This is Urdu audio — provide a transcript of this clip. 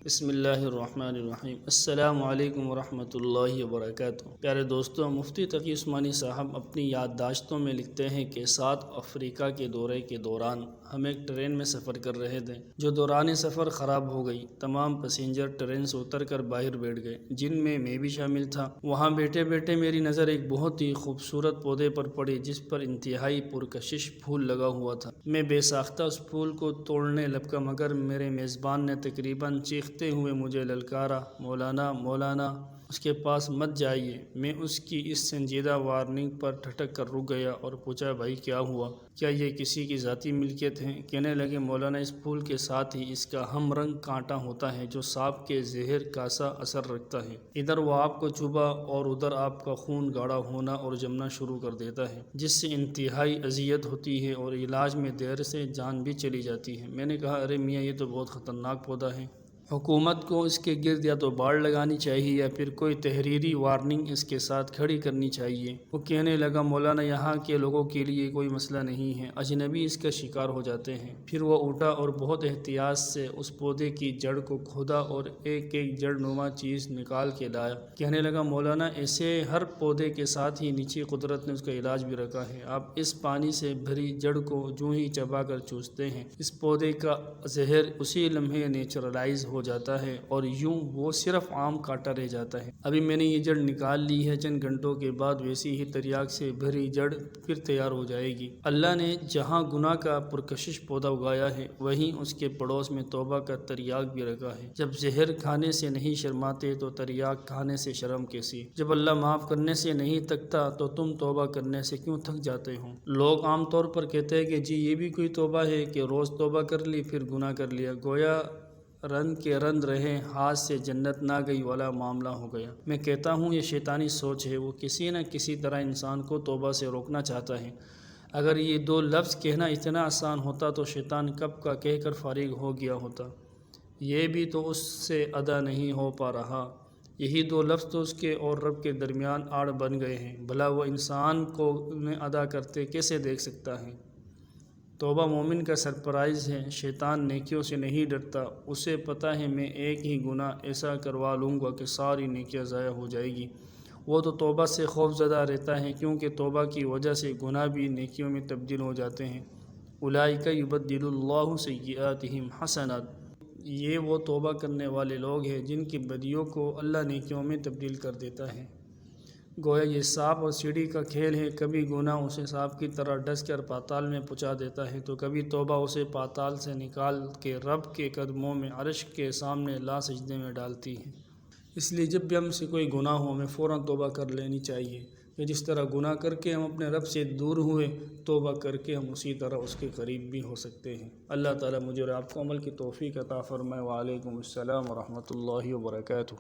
بسم اللہ الرحمن الرحیم۔ السلام علیکم ورحمۃ اللہ وبرکاتہ۔ پیارے دوستوں، مفتی تقی عثمانی صاحب اپنی یادداشتوں میں لکھتے ہیں کہ ساؤتھ افریقہ کے دورے کے دوران ہم ایک ٹرین میں سفر کر رہے تھے جو دوران سفر خراب ہو گئی۔ تمام پیسنجر ٹرین سے اتر کر باہر بیٹھ گئے، جن میں بھی شامل تھا۔ وہاں بیٹھے بیٹھے میری نظر ایک بہت ہی خوبصورت پودے پر پڑی جس پر انتہائی پرکشش پھول لگا ہوا تھا۔ میں بے ساختہ اس پھول کو توڑنے لپکا، مگر میرے میزبان نے تقریباً چیختے ہوئے مجھے للکارا، مولانا مولانا، اس کے پاس مت جائیے۔ میں اس کی اس سنجیدہ وارننگ پر ٹھٹک کر رک گیا اور پوچھا، بھائی کیا ہوا؟ کیا یہ کسی کی ذاتی ملکیت ہے؟ کہنے لگے، مولانا، اس پھول کے ساتھ ہی اس کا ہم رنگ کانٹا ہوتا ہے جو سانپ کے زہر کا سا اثر رکھتا ہے۔ ادھر وہ آپ کو چبھا اور ادھر آپ کا خون گاڑھا ہونا اور جمنا شروع کر دیتا ہے، جس سے انتہائی اذیت ہوتی ہے اور علاج میں دیر سے جان بھی چلی جاتی ہے۔ میں نے کہا، ارے میاں، یہ تو بہت خطرناک پودا ہے۔ حکومت کو اس کے گرد یا تو باڑ لگانی چاہیے یا پھر کوئی تحریری وارننگ اس کے ساتھ کھڑی کرنی چاہیے۔ وہ کہنے لگا، مولانا، یہاں کے لوگوں کے لیے کوئی مسئلہ نہیں ہے، اجنبی اس کا شکار ہو جاتے ہیں۔ پھر وہ اٹھا اور بہت احتیاط سے اس پودے کی جڑ کو کھودا اور ایک ایک جڑ نما چیز نکال کے لایا۔ کہنے لگا، مولانا، ایسے ہر پودے کے ساتھ ہی نیچے قدرت نے اس کا علاج بھی رکھا ہے۔ آپ اس پانی سے بھری جڑ کو جو ہی چبا کر چوستے ہیں، اس پودے کا زہر اسی لمحے نیچرلائز ہو جاتا ہے اور یوں وہ صرف عام کانٹا رہ جاتا ہے۔ ابھی میں نے یہ جڑ نکال لی ہے، چند گھنٹوں کے بعد ویسی ہی تریاک سے بھری جڑ پھر تیار ہو جائے گی۔ اللہ نے جہاں گناہ کا پرکشش پودا اگایا ہے، وہیں اس کے پڑوس میں توبہ کا تریاک بھی رکھا ہے۔ جب زہر کھانے سے نہیں شرماتے تو تریاک کھانے سے شرم کیسی؟ جب اللہ معاف کرنے سے نہیں تھکتا تو تم توبہ کرنے سے کیوں تھک جاتے ہو؟ لوگ عام طور پر کہتے ہیں کہ جی یہ بھی کوئی توبہ ہے کہ روز توبہ کر لی پھر گناہ کر لیا، گویا رند کے رند رہے، ہاتھ سے جنت نہ گئی والا معاملہ ہو گیا۔ میں کہتا ہوں یہ شیطانی سوچ ہے، وہ کسی نہ کسی طرح انسان کو توبہ سے روکنا چاہتا ہے۔ اگر یہ دو لفظ کہنا اتنا آسان ہوتا تو شیطان کب کا کہہ کر فارغ ہو گیا ہوتا۔ یہ بھی تو اس سے ادا نہیں ہو پا رہا۔ یہی دو لفظ تو اس کے اور رب کے درمیان آڑ بن گئے ہیں، بھلا وہ انسان کو انہیں ادا کرتے کیسے دیکھ سکتا ہے؟ توبہ مومن کا سرپرائز ہے۔ شیطان نیکیوں سے نہیں ڈرتا، اسے پتہ ہے میں ایک ہی گناہ ایسا کروا لوں گا کہ ساری نیکیاں ضائع ہو جائے گی۔ وہ تو توبہ سے خوف زدہ رہتا ہے، کیونکہ توبہ کی وجہ سے گناہ بھی نیکیوں میں تبدیل ہو جاتے ہیں۔ اولئک یبدل اللہ سیئاتہم حسنات، یہ وہ توبہ کرنے والے لوگ ہیں جن کی بدیوں کو اللہ نیکیوں میں تبدیل کر دیتا ہے۔ گویا یہ سانپ اور سیڑھی کا کھیل ہے، کبھی گناہ اسے سانپ کی طرح ڈس کر پاتال میں پہنچا دیتا ہے تو کبھی توبہ اسے پاتال سے نکال کے رب کے قدموں میں عرش کے سامنے لا سجدے میں ڈالتی ہے۔ اس لیے جب بھی ہم سے کوئی گناہ ہو ہمیں فوراً توبہ کر لینی چاہیے، کہ جس طرح گناہ کر کے ہم اپنے رب سے دور ہوئے، توبہ کر کے ہم اسی طرح اس کے قریب بھی ہو سکتے ہیں۔ اللہ تعالیٰ مجھے اور آپ کو عمل کی توفیق عطا فرمائے۔ وعلیکم السلام ورحمۃ اللہ وبرکاتہ۔